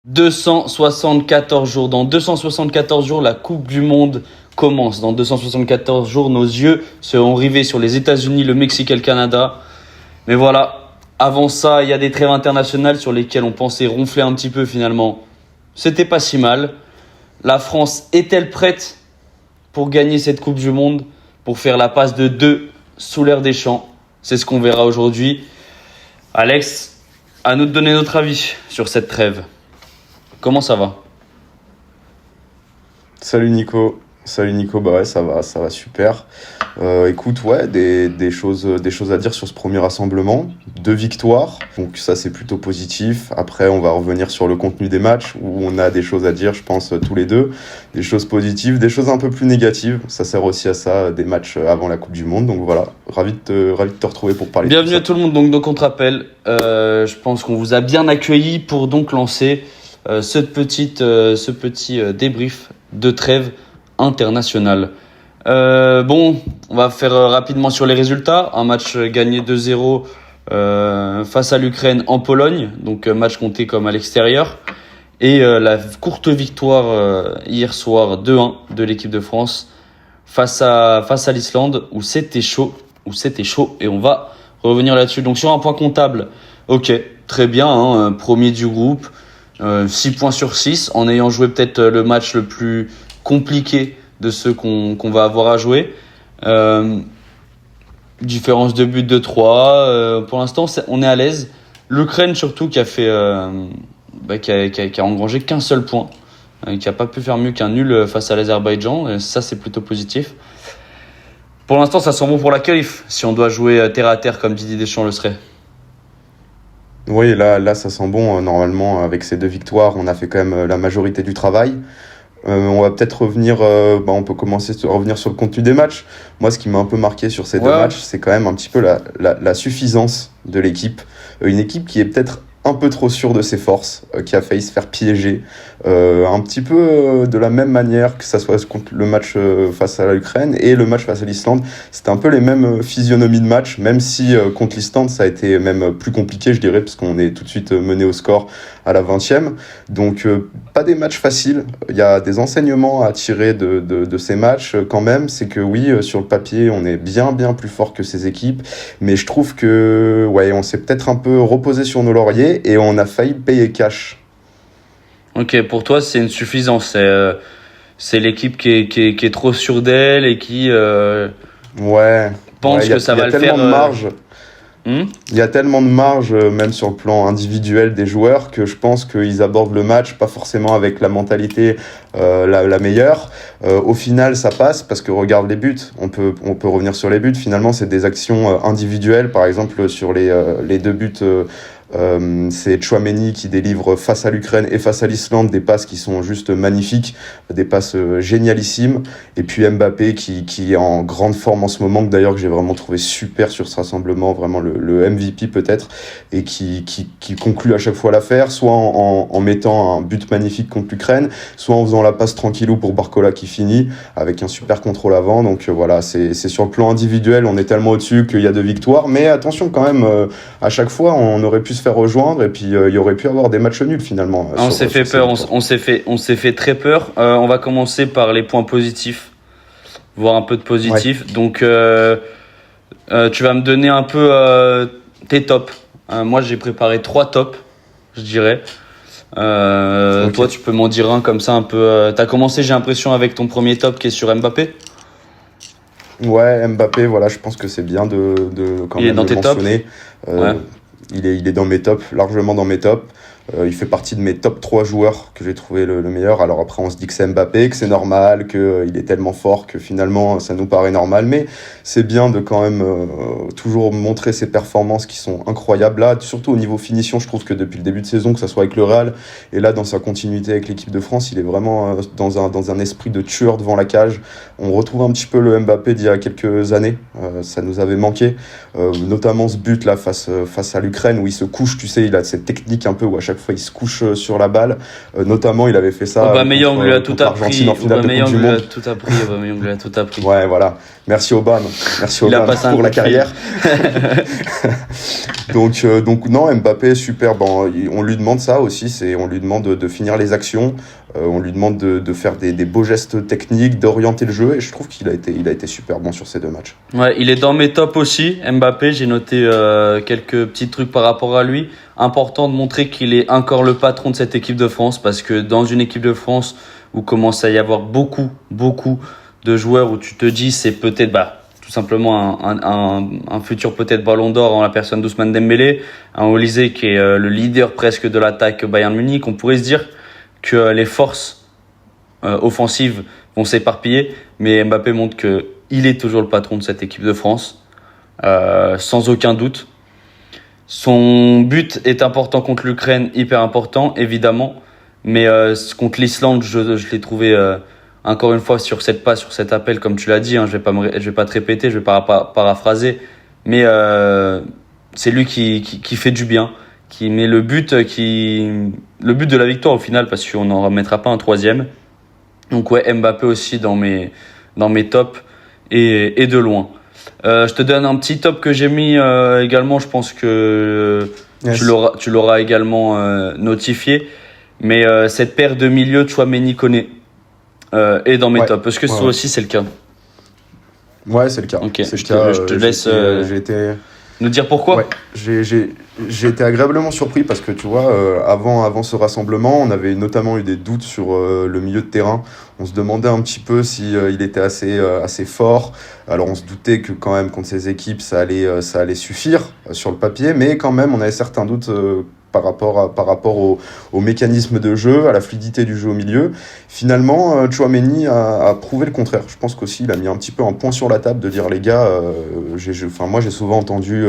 274 jours. Dans 274 jours, la Coupe du Monde commence. Dans 274 jours, nos yeux seront rivés sur les États-Unis, le Mexique et le Canada. Mais voilà, avant ça, il y a des trêves internationales sur lesquelles on pensait ronfler un petit peu finalement. C'était pas si mal. La France est-elle prête pour gagner cette Coupe du Monde, pour faire la passe de 2 sous l'air des champs? C'est ce qu'on verra aujourd'hui. Alex, à nous de donner notre avis sur cette trêve. Comment ça va? Salut Nico, bah ouais, ça va super. Écoute, ouais, des choses à dire sur ce premier rassemblement. 2 victoires, donc ça c'est plutôt positif. Après, on va revenir sur le contenu des matchs où on a des choses à dire, je pense, tous les deux. Des choses positives, des choses un peu plus négatives. Ça sert aussi à ça, des matchs avant la Coupe du Monde. Donc voilà, ravi de te retrouver pour parler Bienvenue de à tout tout le monde, donc on te rappelle. Je pense qu'on vous a bien accueillis pour donc lancer ce petit débrief de trêve internationale. On va faire rapidement sur les résultats. Un match gagné 2-0 face à l'Ukraine en Pologne, donc match compté comme à l'extérieur. Et la courte victoire hier soir 2-1 de l'équipe de France face à l'Islande où c'était chaud, et on va revenir là-dessus. Donc sur un point comptable, ok, très bien, hein, premier du groupe, 6 points sur 6 en ayant joué peut-être le match le plus compliqué de ceux qu'on va avoir à jouer. Différence de but de 3. Pour l'instant, on est à l'aise. L'Ukraine surtout qui a fait, qui a engrangé qu'un seul point, qui a pas pu faire mieux qu'un nul face à l'Azerbaïdjan. Ça, c'est plutôt positif. Pour l'instant, ça sent bon pour la qualif. Si on doit jouer terre à terre comme Didier Deschamps le serait. Oui, là, ça sent bon. Normalement, avec ces 2 victoires, on a fait quand même la majorité du travail. On va peut-être revenir, on peut commencer à revenir sur le contenu des matchs. Moi, ce qui m'a un peu marqué sur ces 2 matchs, c'est quand même un petit peu la suffisance de l'équipe. Une équipe qui est peut-être un peu trop sûre de ses forces, qui a failli se faire piéger. Un petit peu de la même manière que ça soit contre le match face à l'Ukraine et le match face à l'Islande. C'était un peu les mêmes physionomies de match, même si contre l'Islande, ça a été même plus compliqué, je dirais, parce qu'on est tout de suite mené au score à la 20e. Donc, pas des matchs faciles. Il y a des enseignements à tirer de ces matchs quand même. C'est que oui, sur le papier, on est bien plus fort que ces équipes. Mais je trouve que, ouais, on s'est peut-être un peu reposé sur nos lauriers et on a failli payer cash. Ok, pour toi, c'est une suffisance. C'est l'équipe qui est trop sûre d'elle et qui pense que ça va le faire. Il y a tellement de marge. Il y a tellement de marge, même sur le plan individuel des joueurs, que je pense qu'ils abordent le match pas forcément avec la mentalité la meilleure. Au final, ça passe parce que regarde les buts. On peut revenir sur les buts. Finalement, c'est des actions individuelles. Par exemple, sur les 2 buts. C'est Tchouaméni qui délivre face à l'Ukraine et face à l'Islande des passes qui sont juste magnifiques, des passes génialissimes, et puis Mbappé qui est en grande forme en ce moment, d'ailleurs que j'ai vraiment trouvé super sur ce rassemblement, vraiment le MVP peut-être, et qui conclut à chaque fois l'affaire, soit en mettant un but magnifique contre l'Ukraine, soit en faisant la passe tranquillou pour Barcola qui finit avec un super contrôle avant. Donc voilà, c'est sur le plan individuel, on est tellement au-dessus qu'il y a 2 victoires, mais attention quand même, à chaque fois on aurait pu se faire rejoindre et puis il y aurait pu avoir des matchs nuls finalement. On s'est fait peur, on s'est fait très peur. On va commencer par les points positifs, voir un peu de positif. Ouais. Donc tu vas me donner un peu tes tops. Moi j'ai préparé 3 tops, je dirais. Okay. Toi tu peux m'en dire un comme ça un peu. T'as commencé, j'ai l'impression, avec ton premier top qui est sur Mbappé. Ouais, Mbappé, voilà, je pense que c'est bien de quand même le mentionner. Ouais. Il est dans mes tops, largement dans mes tops. Il fait partie de mes top 3 joueurs que j'ai trouvé le meilleur. Alors après, on se dit que c'est Mbappé, que c'est normal, qu'il est tellement fort que finalement, ça nous paraît normal. Mais c'est bien de quand même toujours montrer ses performances qui sont incroyables. Là, surtout au niveau finition, je trouve que depuis le début de saison, que ça soit avec le Real et là, dans sa continuité avec l'équipe de France, il est vraiment dans un esprit de tueur devant la cage. On retrouve un petit peu le Mbappé d'il y a quelques années. Ça nous avait manqué. Notamment ce but là face à l'Ukraine où il se couche, tu sais, il a cette technique un peu où à chaque fois il se couche sur la balle. Notamment, il avait fait ça Aubameyang lui a tout appris. En finale de Coupe du Monde. Aubameyang lui a tout appris. Ouais, voilà. Merci Aubame. Merci Aubame pour la carrière. donc non, Mbappé super. Bon, on lui demande ça aussi. On lui demande de finir les actions. On lui demande de faire des beaux gestes techniques, d'orienter le jeu, et je trouve qu'il a été super bon sur ces 2 matchs. Ouais, il est dans mes tops aussi, Mbappé. J'ai noté quelques petits trucs par rapport à lui. Important de montrer qu'il est encore le patron de cette équipe de France, parce que dans une équipe de France où commence à y avoir beaucoup de joueurs où tu te dis c'est peut-être tout simplement un futur peut-être Ballon d'Or en la personne d'Ousmane Dembélé, un Olysée qui est le leader presque de l'attaque Bayern Munich, on pourrait se dire que les forces offensives vont s'éparpiller, mais Mbappé montre qu'il est toujours le patron de cette équipe de France, sans aucun doute. Son but est important contre l'Ukraine, hyper important, évidemment, mais contre l'Islande, je l'ai trouvé encore une fois sur cette passe, sur cet appel, comme tu l'as dit, je vais pas te répéter, je vais pas paraphraser, mais c'est lui qui fait du bien, qui met le but de la victoire au final, parce qu'on n'en remettra pas un 3e. Donc ouais, Mbappé aussi dans mes tops et de loin. Je te donne un petit top que j'ai mis également, je pense que yes. Tu l'auras également notifié, mais cette paire de milieux Tchouaméni-Koné est dans mes tops. Est-ce que toi aussi c'est le cas? Ouais, c'est le cas. Okay. C'est le cas. Je te laisse j'ai été... nous dire pourquoi. Ouais, j'ai été agréablement surpris parce que tu vois, avant ce rassemblement, on avait notamment eu des doutes sur le milieu de terrain. On se demandait un petit peu si il était assez fort. Alors on se doutait que quand même contre ces équipes, ça allait suffire sur le papier, mais quand même on avait certains doutes par rapport au mécanisme de jeu, à la fluidité du jeu au milieu. Finalement, Tchouaméni a prouvé le contraire. Je pense qu'aussi, il a mis un petit peu un point sur la table de dire, les gars, moi j'ai souvent entendu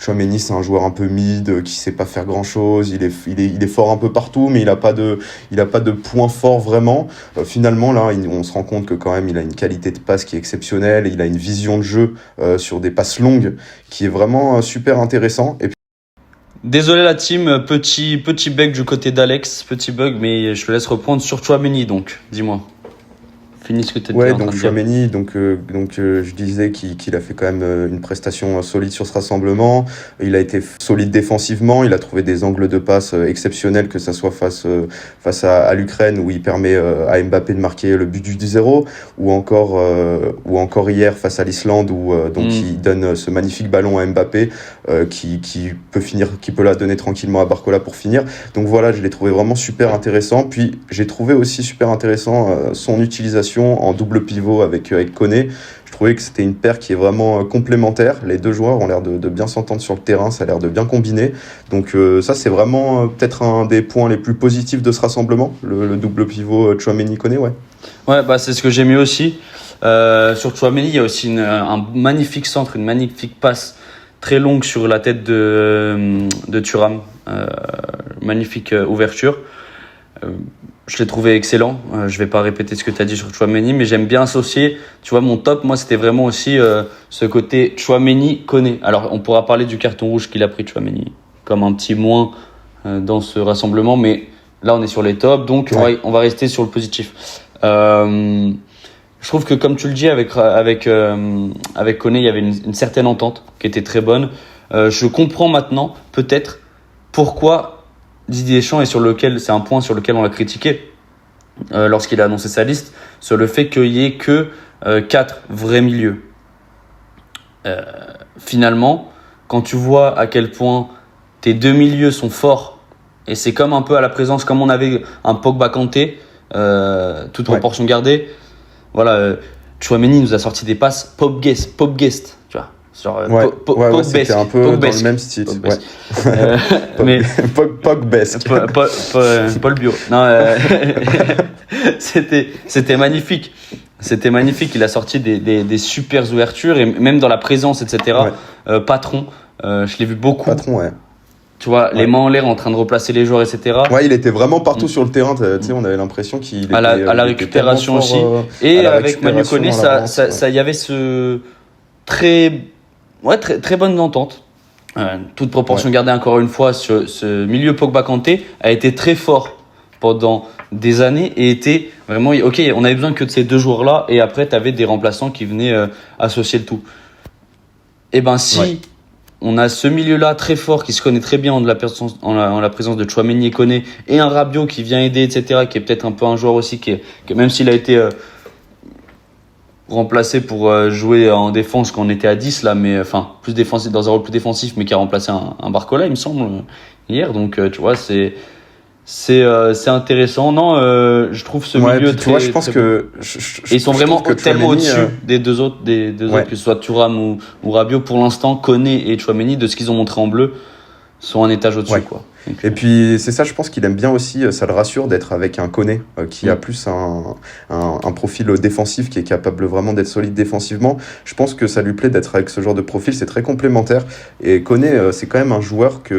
Tchouaméni, c'est un joueur un peu mid, qui sait pas faire grand-chose, il est fort un peu partout, mais il a pas de point fort vraiment. Finalement, là, on se rend compte que quand même, il a une qualité de passe qui est exceptionnelle, et il a une vision de jeu sur des passes longues qui est vraiment super intéressant. Et désolé la team, petit bug du côté d'Alex, petit bug, mais je te laisse reprendre sur Tchouaméni, donc dis-moi. Finis ce que tu étais en train de dire. Ouais, donc Tchouaméni, je disais qu'il a fait quand même une prestation solide sur ce rassemblement. Il a été solide défensivement, il a trouvé des angles de passe exceptionnels, que ça soit face à l'Ukraine, où il permet à Mbappé de marquer le but du 0, ou encore hier face à l'Islande, où il donne ce magnifique ballon à Mbappé qui peut la donner tranquillement à Barcola pour finir. Donc voilà, je l'ai trouvé vraiment super intéressant. Puis j'ai trouvé aussi super intéressant son utilisation en double pivot avec Koné. Je trouvais que c'était une paire qui est vraiment complémentaire. Les deux joueurs ont l'air de bien s'entendre sur le terrain, ça a l'air de bien combiner. Donc ça, c'est vraiment peut-être un des points les plus positifs de ce rassemblement, le double pivot Tchouaméni-Koné, ouais. Ouais, c'est ce que j'ai mis aussi. Sur Tchouaméni, il y a aussi un magnifique centre, une magnifique passe très longue sur la tête de Thuram. Magnifique ouverture. Je l'ai trouvé excellent. Je vais pas répéter ce que tu as dit sur Tchouaméni, mais j'aime bien associer. Tu vois, mon top, moi, c'était vraiment aussi ce côté Tchouaméni-Koné. Alors, on pourra parler du carton rouge qu'il a pris, Tchouaméni, comme un petit moins dans ce rassemblement, mais là, on est sur les tops, donc on va rester sur le positif. Je trouve que, comme tu le dis, avec Koné, il y avait une certaine entente qui était très bonne. Je comprends maintenant, peut-être, pourquoi Didier Deschamps, c'est un point sur lequel on l'a critiqué lorsqu'il a annoncé sa liste, sur le fait qu'il n'y ait que 4 vrais milieux. Finalement, quand tu vois à quel point tes 2 milieux sont forts, et c'est comme un peu à la présence, comme on avait un Pogba Kanté, toute proportion gardée, voilà, Tchouaméni nous a sorti des passes Pop Guest, tu vois. C'était un peu dans le même style. Mais Pogbesque. Paul Bio. Non, c'était magnifique. C'était magnifique. Il a sorti des super ouvertures, et même dans la présence, etc. Patron, je l'ai vu beaucoup. Patron, ouais. Tu vois, les mains en l'air en train de replacer les joueurs, etc. Ouais, il était vraiment partout sur le terrain. Tu sais, on avait l'impression qu'il était à la récupération aussi. Et avec Manu Koné, il y avait ce très bonne entente. toute proportion gardée encore une fois, ce milieu Pogba-Kanté a été très fort pendant des années et était vraiment, ok, on avait besoin que de ces deux joueurs-là et après tu avais des remplaçants qui venaient associer le tout. Et ben si on a ce milieu-là très fort qui se connaît très bien en la présence de Tchouaméni et Koné et un Rabiot qui vient aider, etc., qui est peut-être un peu un joueur aussi qui même s'il a été remplacé pour jouer en défense quand on était à 10 là, mais enfin plus défensif, dans un rôle plus défensif, mais qui a remplacé un Barcola, il me semble, hier. Donc tu vois, c'est intéressant. Non, je trouve ce milieu très. Tu vois, je pense que et ils sont vraiment tellement Tchouaméni, au-dessus des deux autres, que ce soit Thuram ou Rabiot. Pour l'instant, Koné et Tchouaméni, de ce qu'ils ont montré en bleu, sont un étage au-dessus, quoi. Donc, et puis c'est ça, je pense qu'il aime bien aussi, ça le rassure d'être avec un Koné qui a plus un profil défensif, qui est capable vraiment d'être solide défensivement. Je pense que ça lui plaît d'être avec ce genre de profil, c'est très complémentaire. Et Koné, c'est quand même un joueur qui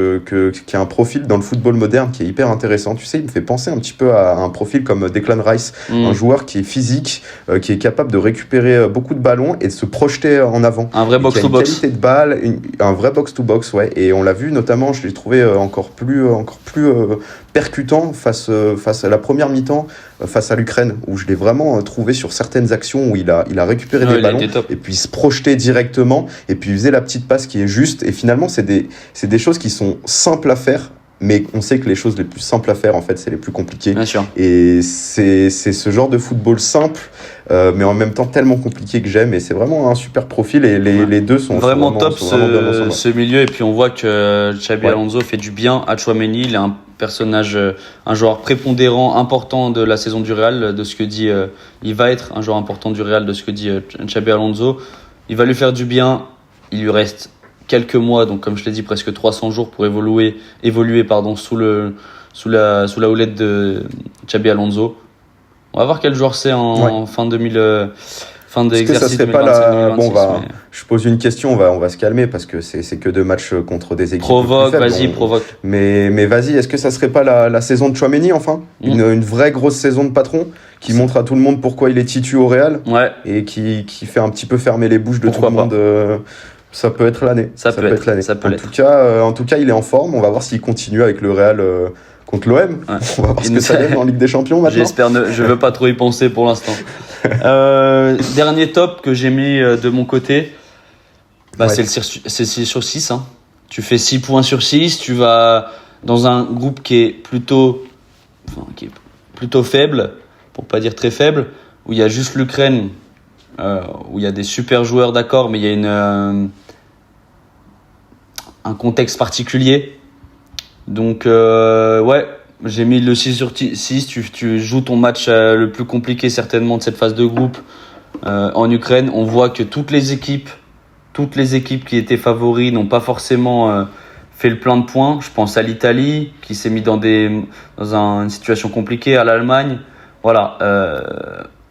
a un profil dans le football moderne qui est hyper intéressant. Tu sais, il me fait penser un petit peu à un profil comme Declan Rice, un joueur qui est physique, qui est capable de récupérer beaucoup de ballons et de se projeter en avant. Un vrai box-to-box. Qualité de balle, un vrai box-to-box, ouais. Et on l'a vu notamment, je l'ai trouvé encore plus percutant face à la première mi-temps, face à l'Ukraine, où je l'ai vraiment trouvé sur certaines actions où il a récupéré des ballons et puis se projetait directement et puis il faisait la petite passe qui est juste. Et finalement, c'est des choses qui sont simples à faire, mais on sait que les choses les plus simples à faire, en fait, c'est les plus compliquées. Bien sûr. Et c'est ce genre de football simple, mais en même temps tellement compliqué que j'aime. Et c'est vraiment un super profil. Et les deux sont vraiment top, ce milieu. Et puis on voit que Xabi Alonso fait du bien à Tchouaméni. Il est un personnage, un joueur prépondérant, important de la saison du Real, de ce que dit. Il va être un joueur important du Real, de ce que dit Xabi Alonso. Il va lui faire du bien. Il lui reste quelques mois, donc comme je l'ai dit, presque 300 jours pour évoluer sous la houlette de Xabi Alonso. On va voir quel joueur c'est en fin d'exercice 2025-2026. Je pose une question, on va se calmer parce que c'est que 2 matchs contre des équipes provoque, plus faibles. Provoque. Mais vas-y, est-ce que ça serait pas la saison de Tchouaméni enfin une vraie grosse saison de patron qui montre à tout le monde pourquoi il est titu au Real et qui fait un petit peu fermer les bouches de tout le monde. Ça peut être l'année. Ça peut être l'année. En tout cas, il est en forme. On va voir s'il continue avec le Real contre l'OM. On va voir ce que ça donne en Ligue des Champions maintenant. Je veux pas trop y penser pour l'instant. Dernier top que j'ai mis de mon côté, c'est 6 sur 6. Hein. Tu fais 6 points sur 6. Tu vas dans un groupe qui est plutôt faible, pour pas dire très faible, où il y a juste l'Ukraine. Où il y a des super joueurs, d'accord, mais il y a un contexte particulier. Donc, j'ai mis le 6 sur 6. Tu joues ton match le plus compliqué, certainement, de cette phase de groupe en Ukraine. On voit que toutes les équipes qui étaient favoris n'ont pas forcément fait le plein de points. Je pense à l'Italie, qui s'est mis dans une situation compliquée, à l'Allemagne. Voilà.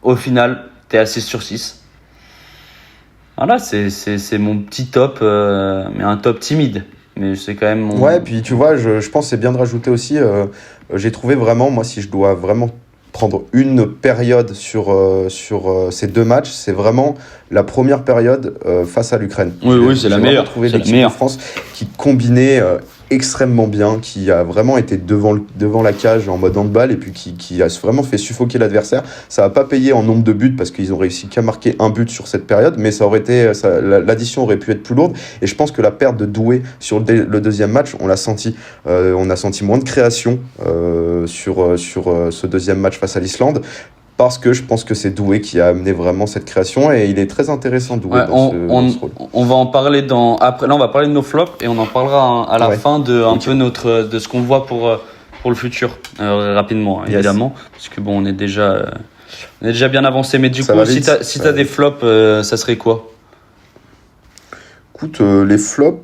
Au final, t'es à 6 sur 6. Voilà, c'est mon petit top, mais un top timide. Mais c'est quand même mon... Ouais, puis tu vois, je pense que c'est bien de rajouter aussi, j'ai trouvé vraiment, moi, si je dois vraiment prendre une période sur ces 2 matchs, c'est vraiment la première période face à l'Ukraine. Oui, c'est la meilleure. J'ai trouvé l'équipe de France qui combinait extrêmement bien, qui a vraiment été devant la cage en mode handball et puis qui a vraiment fait suffoquer l'adversaire. Ça n'a pas payé en nombre de buts parce qu'ils ont réussi qu'à marquer un but sur cette période, mais l'addition aurait pu être plus lourde. Et je pense que la perte de Doué sur le deuxième match, on l'a senti. On a senti moins de création sur ce deuxième match face à l'Islande. Parce que je pense que c'est Doué qui a amené vraiment cette création et il est très intéressant, Doué, dans ce rôle. On va en parler après. Là, on va parler de nos flops et on en parlera à la fin de ce qu'on voit pour le futur, rapidement, évidemment. Parce que bon, on est déjà bien avancé. Mais du coup, si t'as des flops, ça serait quoi? Écoute, les flops,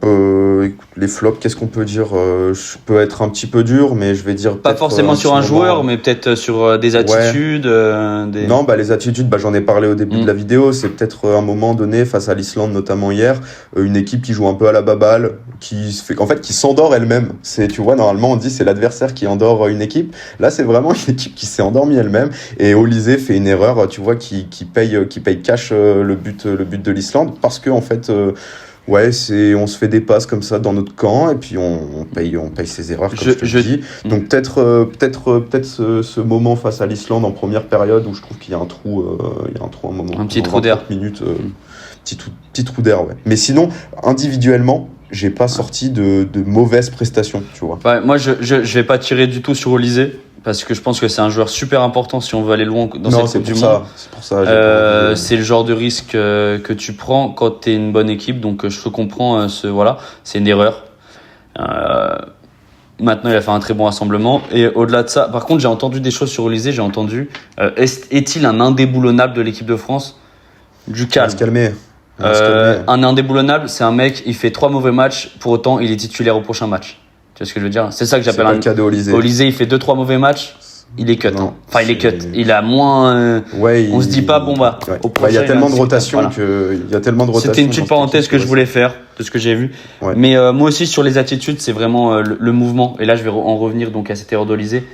qu'est-ce qu'on peut dire? Je peux être un petit peu dur, mais je vais dire pas forcément sur un joueur, mais peut-être sur des attitudes. Non, les attitudes, j'en ai parlé au début de la vidéo. C'est peut-être un moment donné face à l'Islande, notamment hier, une équipe qui joue un peu à la baballe, qui s'endort elle-même. Tu vois, normalement on dit c'est l'adversaire qui endort une équipe. Là, c'est vraiment une équipe qui s'est endormie elle-même. Et Olysée fait une erreur, tu vois, qui paye cash le but de l'Islande parce que en fait. Ouais, on se fait des passes comme ça dans notre camp et puis on paye ses erreurs comme je te le dis. Donc peut-être ce moment face à l'Islande en première période où je trouve qu'il y a un trou, un moment. Un petit trou d'air. Minutes, petit trou d'air, ouais. Mais sinon, individuellement, j'ai pas sorti de mauvaises prestations, tu vois. Ouais, moi, je vais pas tirer du tout sur Olysée parce que je pense que c'est un joueur super important si on veut aller loin dans cette Coupe du Monde. C'est pour ça. C'est le genre de risque que tu prends quand tu es une bonne équipe. Donc, je te comprends. C'est une erreur. Maintenant, il a fait un très bon rassemblement. Et au-delà de ça, par contre, j'ai entendu des choses sur Olysée. J'ai entendu est-il un indéboulonnable de l'équipe de France? Du calme. On va se calmer. Un indéboulonnable, c'est un mec, il fait 3 mauvais matchs, pour autant il est titulaire au prochain match. Tu vois ce que je veux dire? C'est ça que j'appelle un cas de Olysée. Olysée, il fait 2-3 mauvais matchs, il est cut. Enfin, il est cut. Il a moins. On se dit pas, bon bah. Il y a tellement de rotation C'était une petite parenthèse que je voulais faire de ce que j'ai vu. Ouais. Mais moi aussi, sur les attitudes, c'est vraiment le mouvement. Et là, je vais en revenir donc à cette erreur d'Olysée.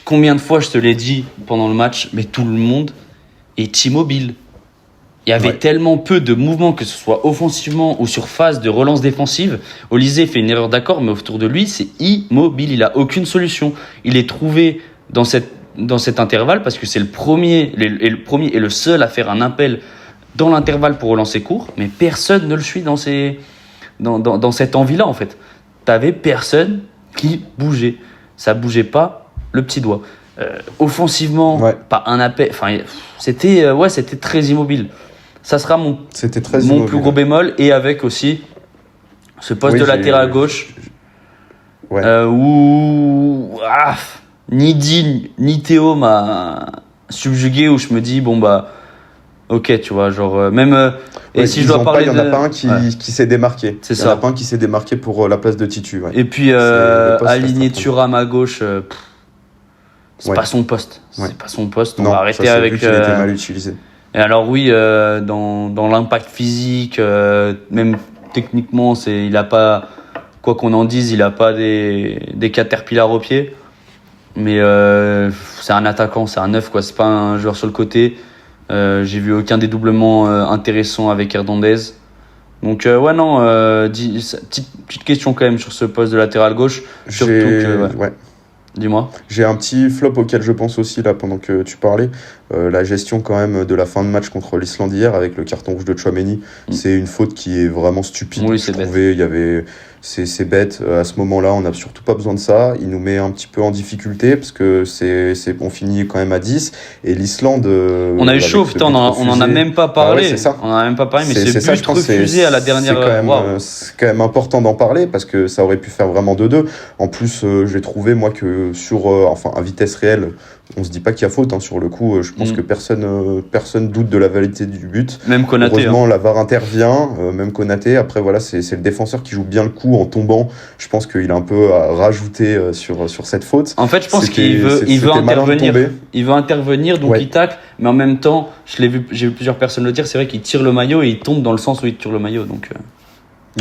Combien de fois je te l'ai dit pendant le match, mais tout le monde est immobile. Il y avait tellement peu de mouvements, que ce soit offensivement ou sur phase de relance défensive. Olysée fait une erreur, d'accord, mais autour de lui, c'est immobile. Il a aucune solution. Il est trouvé dans cet intervalle parce que c'est le premier et le seul à faire un appel dans l'intervalle pour relancer court, mais personne ne le suit dans cette envie-là, en fait. T'avais personne qui bougeait. Ça bougeait pas le petit doigt. Offensivement, pas un appel. Enfin, c'était très immobile. Ça sera mon plus gros bémol, et avec aussi ce poste de latéral gauche où ni Digne ni Théo m'a subjugué, où je me dis bon bah ok, tu vois, genre et si je dois parler, il y en a pas un qui s'est démarqué. Il y en a pas un qui s'est démarqué pour la place de Titu. Ouais. Et puis aligner Thuram à gauche, c'est pas son poste. C'est pas son poste. On va arrêter avec. Il était mal utilisé. Et alors oui, dans l'impact physique, même techniquement, il a pas, quoi qu'on en dise, il a pas des caterpillars au pied. Mais c'est un attaquant, c'est un neuf, quoi. C'est pas un joueur sur le côté. J'ai vu aucun dédoublement intéressant avec Hernandez. Donc petite question quand même sur ce poste de latéral gauche. Dis-moi. J'ai un petit flop auquel je pense aussi là pendant que tu parlais. La gestion quand même de la fin de match contre l'Islande hier avec le carton rouge de Tchouaméni. C'est une faute qui est vraiment stupide. Oui, c'est bête. C'est bête. À ce moment-là, on n'a surtout pas besoin de ça. Il nous met un petit peu en difficulté parce que on finit quand même à 10. Et l'Islande. On a eu chaud, putain, on en a même pas parlé. C'est ça. On en a même pas parlé, mais c'est but refusé à la dernière. C'est quand même important d'en parler parce que ça aurait pu faire vraiment 2-2. En plus, j'ai trouvé moi que à vitesse réelle, on se dit pas qu'il y a faute sur le coup. Je pense que personne doute de la validité du but. Même Konaté. Heureusement, la VAR intervient, même Konaté. Après, voilà, c'est le défenseur qui joue bien le coup en tombant. Je pense qu'il a un peu rajouté sur cette faute. En fait, je pense qu'il veut intervenir. Il veut intervenir, donc il tacle. Mais en même temps, j'ai vu plusieurs personnes le dire, c'est vrai qu'il tire le maillot et il tombe dans le sens où il tire le maillot. Donc.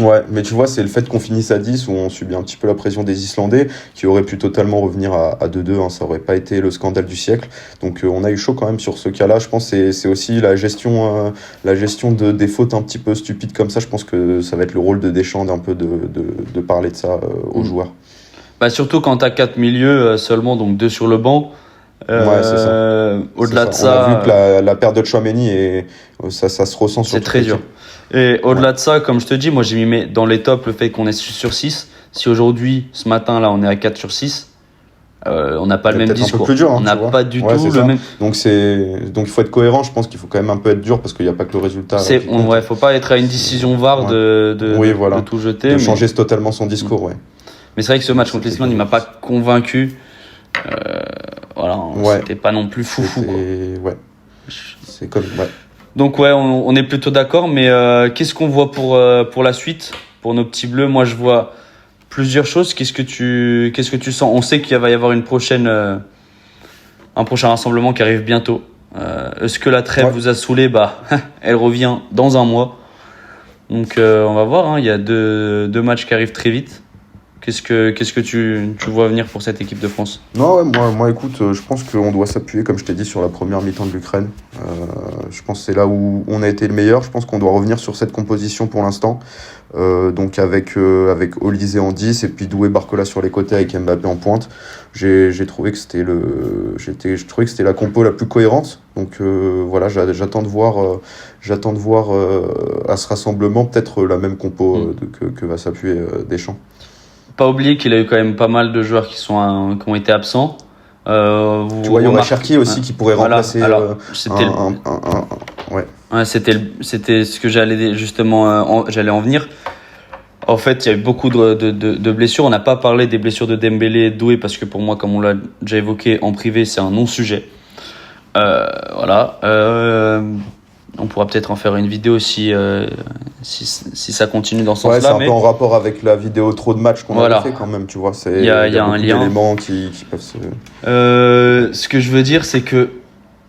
Ouais, mais tu vois, c'est le fait qu'on finisse à 10 où on subit un petit peu la pression des Islandais qui aurait pu totalement revenir à 2-2, ça aurait pas été le scandale du siècle. Donc on a eu chaud quand même sur ce cas-là. Je pense que c'est aussi la gestion des fautes un petit peu stupides comme ça. Je pense que ça va être le rôle de Deschamps d'un peu de parler de ça aux joueurs. Bah surtout quand t'as 4 milieux seulement, donc 2 sur le banc. C'est ça. Au-delà de ça, on a vu que la perte de Tchouaméni ça se ressent sur. C'est très dur. Et au-delà de ça, comme je te dis, moi j'ai mis dans les tops le fait qu'on est sur 6. Si aujourd'hui, ce matin là, on est à 4 sur 6, on n'a pas le même discours. Un peu plus dur, on n'a pas du tout le même. Donc il faut être cohérent. Je pense qu'il faut quand même un peu être dur parce qu'il n'y a pas que le résultat. Faut pas être à une décision VAR de tout jeter. De changer totalement son discours, Mais c'est vrai que ce match contre l'Islande, il m'a pas convaincu. C'était pas non plus foufou. C'est comme. Donc on est plutôt d'accord, mais qu'est-ce qu'on voit pour la suite, pour nos petits bleus? Moi je vois plusieurs choses. Qu'est-ce que tu sens? On sait qu'il va y avoir un prochain rassemblement qui arrive bientôt. Est-ce que la trêve vous a saoulé? Elle revient dans un mois. Donc on va voir, il y a deux matchs qui arrivent très vite, Qu'est-ce que tu vois venir pour cette équipe de France? Non, ouais, moi, écoute, je pense qu'on doit s'appuyer, comme je t'ai dit, sur la première mi-temps de l'Ukraine. Je pense que c'est là où on a été le meilleur. Je pense qu'on doit revenir sur cette composition pour l'instant. Donc avec Olysée en 10 et puis Doué Barcola sur les côtés avec Mbappé en pointe. J'ai trouvé que c'était je trouvais que c'était la compo la plus cohérente. Donc voilà, j'attends de voir à ce rassemblement peut-être la même compo que va s'appuyer Deschamps. Pas oublier qu'il a eu quand même pas mal de joueurs qui ont été absents. Tu vois, il y aurait Cherki aussi qui pourrait remplacer. Alors, c'était ouais. c'était ce que j'allais en venir. En fait, il y a eu beaucoup de blessures. On n'a pas parlé des blessures de Dembélé et de Doué parce que pour moi, comme on l'a déjà évoqué en privé, c'est un non-sujet. Voilà. On pourra peut-être en faire une vidéo si ça continue dans ce sens-là. Ouais, c'est un peu en rapport avec la vidéo trop de matchs qu'on avait fait quand même, tu vois. Il y a un lien. D'éléments qui peuvent se... Ce que je veux dire, c'est que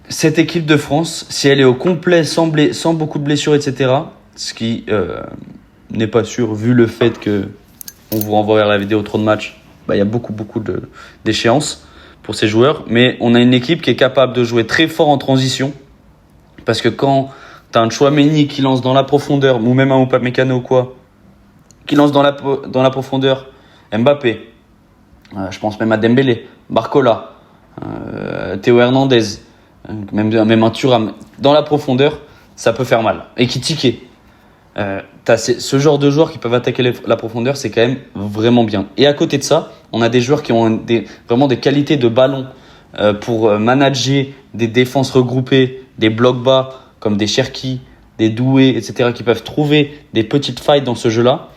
cette équipe de France, si elle est au complet, sans beaucoup de blessures, etc., ce qui n'est pas sûr, vu le fait que on vous renvoie vers la vidéo trop de matchs, il y a beaucoup d'échéances pour ces joueurs. Mais on a une équipe qui est capable de jouer très fort en transition. Parce que quand tu as un Tchouaméni qui lance dans la profondeur, ou même un Upamecano ou quoi, qui lance dans la profondeur, Mbappé, je pense même à Dembélé, Barcola, Théo Hernandez, même un Thuram, dans la profondeur, ça peut faire mal. Et qui tiquait. Ce genre de joueurs qui peuvent attaquer la profondeur, c'est quand même vraiment bien. Et à côté de ça, on a des joueurs qui ont vraiment des qualités de ballon pour manager des défenses regroupées, des blocs bas, comme des Cherki, des Doué, etc., qui peuvent trouver des petites failles dans ce jeu-là.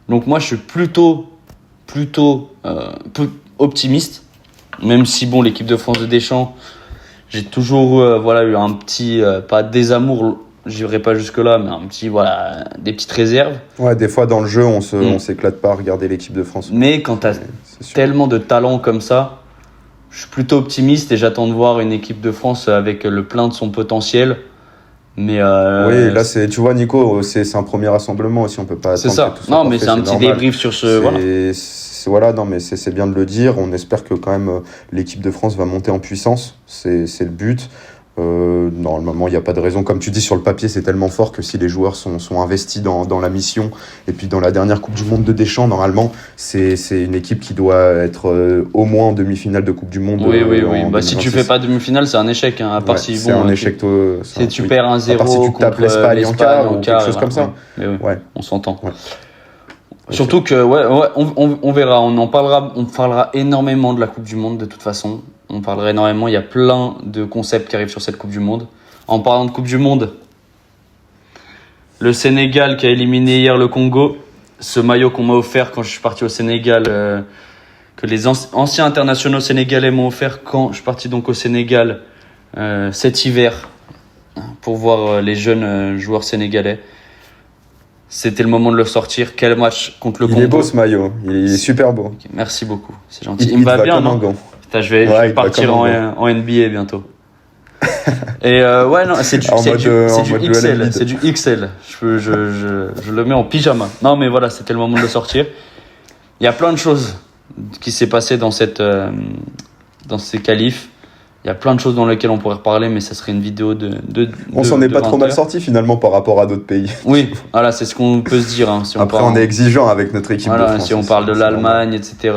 Donc moi, je suis plutôt optimiste, même si bon, l'équipe de France de Deschamps, j'ai toujours eu un petit, pas désamour, j'irai pas jusque-là, mais des petites réserves. Ouais, des fois dans le jeu, on s'éclate pas à regarder l'équipe de France. Mais quand tu as tellement de talent comme ça, je suis plutôt optimiste et j'attends de voir une équipe de France avec le plein de son potentiel. Mais oui, là, tu vois, Nico, c'est un premier rassemblement aussi, on peut pas attendre. C'est ça. Non, mais c'est un petit débrief sur ce. Non, mais c'est bien de le dire. On espère que quand même l'équipe de France va monter en puissance. C'est le but. Normalement, il n'y a pas de raison. Comme tu dis, sur le papier, c'est tellement fort que si les joueurs sont investis dans la mission, et puis dans la dernière Coupe du Monde de Deschamps, normalement, c'est une équipe qui doit être au moins en demi-finale de Coupe du Monde. Oui. Si tu fais pas demi-finale, c'est un échec. Hein, à part si c'est un échec. Si tu perds 1-0 à part si tu tapes l'Espagne en quart ou quelque chose comme ça. Mais oui, on s'entend. Ouais. Surtout que, on verra. On parlera énormément de la Coupe du Monde de toute façon. On parlera énormément. Il y a plein de concepts qui arrivent sur cette Coupe du Monde. En parlant de Coupe du Monde, le Sénégal qui a éliminé hier le Congo. Ce maillot qu'on m'a offert quand je suis parti au Sénégal, que les anciens internationaux sénégalais m'ont offert quand je suis parti donc au Sénégal cet hiver pour voir les jeunes joueurs sénégalais. C'était le moment de le sortir. Quel match contre le Congo. Il est beau ce maillot, il est super beau. Okay, merci beaucoup, c'est gentil. Il me va bien, non? Putain, je vais partir en NBA bientôt. Et non, c'est du XL. C'est du XL. Je le mets en pyjama. Non, mais voilà, c'était le moment de le sortir. Il y a plein de choses qui s'est passé dans ces qualifs. Il y a plein de choses dans lesquelles on pourrait reparler, mais ça serait une vidéo on s'en est pas trop mal sorti finalement par rapport à d'autres pays. Oui, voilà, c'est ce qu'on peut se dire. Hein, si Après, on est exigeant avec notre équipe de France. Si on parle de l'Allemagne, etc.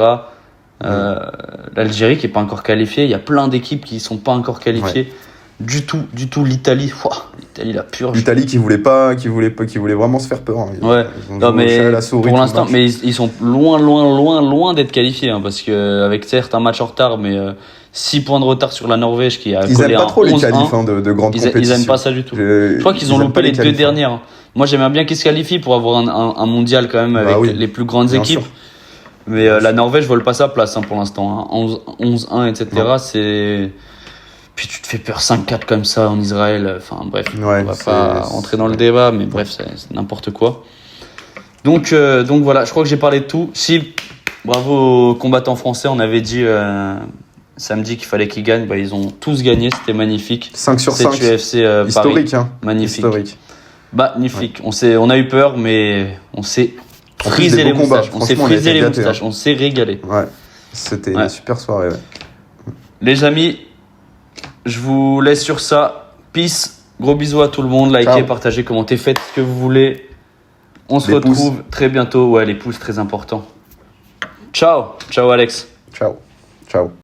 L'Algérie qui est pas encore qualifiée. Il y a plein d'équipes qui sont pas encore qualifiées. Du tout. L'Italie, l'Italie la purge. L'Italie qui voulait vraiment se faire peur. Hein. Non, mais pour l'instant, mais ils sont loin d'être qualifiés, hein, parce que avec certes un match en retard, mais 6 points de retard sur la Norvège qui a ils collé aiment pas trop les qualifs de grande compétition. Ils aiment pas ça du tout. Je crois qu'ils ont loupé les 2 dernières. Hein. Moi, j'aimerais bien qu'ils se qualifient pour avoir un mondial quand même avec les plus grandes équipes. Sûr. Mais la Norvège vole pas sa place pour l'instant. Hein. 11-1, etc. C'est... Puis tu te fais peur 5-4 comme ça en Israël. Enfin bref, on va pas rentrer dans le débat, mais bref, c'est n'importe quoi. Donc voilà, je crois que j'ai parlé de tout. Si, bravo aux combattants français, on avait dit samedi qu'il fallait qu'ils gagnent. Ils ont tous gagné, c'était magnifique. 5 sur 5. UFC historique, Paris. Hein. Magnifique. Historique. Magnifique. On a eu peur, mais on s'est En plus, frisé des les beaux combats. moustaches. On s'est Franchement, on a frisé été les gâtés, moustaches. On s'est régalé. Ouais, c'était Ouais. une super soirée. Ouais. Les amis, je vous laisse sur ça. Peace. Gros bisous à tout le monde. Likez, Ciao. partagez, commentez, faites ce que vous voulez. On se Les retrouve très bientôt. Ouais, les pouces, très important. Ciao. Ciao, Alex. Ciao. Ciao.